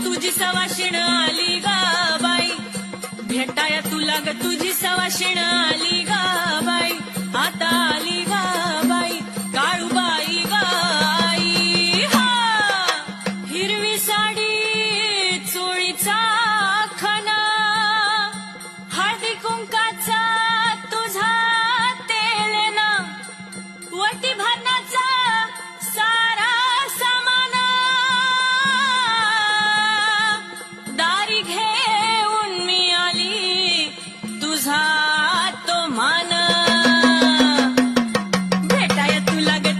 तुझी सवाशिण आली गा बाई, भेटाया तुला ग तुझी सवाशिण आली गा बाई, आता आली गा बाई, काळूबाई गाई. हा हिरवी साडी चोळीचा खना, हळदी कुंकाचा तुझा तेलना, वटी भरणाचा सारा सामान, दारी घेऊन मी आली तुझा तो मान, भेटाया तुला ग